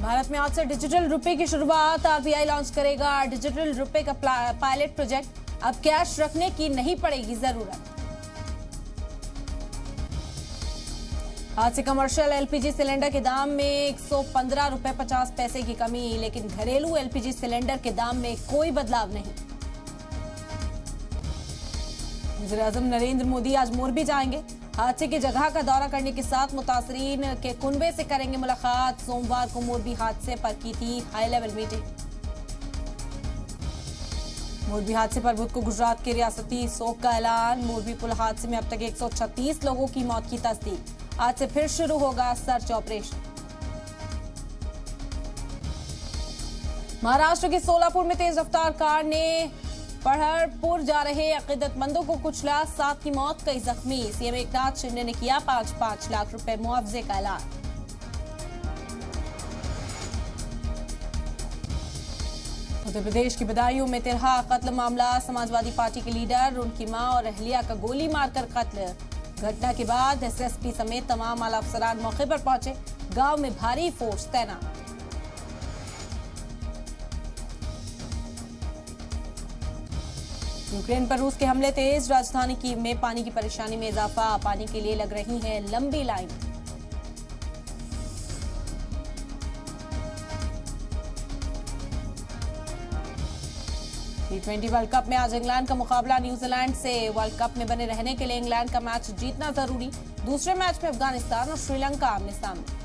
भारत में आज से डिजिटल रुपए की शुरुआत। आरबीआई लॉन्च करेगा डिजिटल रुपए का पायलट प्रोजेक्ट। अब कैश रखने की नहीं पड़ेगी जरूरत। आज से कमर्शियल एलपीजी सिलेंडर के दाम में 115 रुपए 50 पैसे की कमी, लेकिन घरेलू एलपीजी सिलेंडर के दाम में कोई बदलाव नहीं। वज़ीर-ए-आज़म नरेंद्र मोदी आज मोरबी जाएंगे। हादसे की जगह का दौरा करने के साथ मुतासरीन के कुनबे से करेंगे मुलाकात। सोमवार को मोरबी हादसे पर की थी हाई लेवल मीटिंग। मोरबी हादसे पर बुध को गुजरात के रियासती शोक का ऐलान। मोरबी पुल हादसे में अब तक 136 लोगों की मौत की तस्दीक। आज से फिर शुरू होगा सर्च ऑपरेशन। महाराष्ट्र के सोलापुर में तेज रफ्तार कार ने पढ़रपुर जा रहे अकीदतमंदों को कुचला, 7 की मौत, कई जख्मी। सीएम एकनाथ शिंदे ने किया 5-5 लाख रुपए मुआवजे का ऐलान। उत्तर प्रदेश की बदायूं में तिरहा कत्ल मामला। समाजवादी पार्टी के लीडर, उनकी मां और अहलिया का गोली मारकर कत्ल। घटना के बाद एसएसपी समेत तमाम आला अफसरान मौके पर पहुंचे। गांव में भारी फोर्स तैनात। यूक्रेन पर रूस के हमले तेज। राजधानी में पानी की परेशानी में इजाफा। पानी के लिए लग रही है लंबी लाइन। T20 वर्ल्ड कप में आज इंग्लैंड का मुकाबला न्यूजीलैंड से। वर्ल्ड कप में बने रहने के लिए इंग्लैंड का मैच जीतना जरूरी। दूसरे मैच में अफगानिस्तान और श्रीलंका आमने सामने।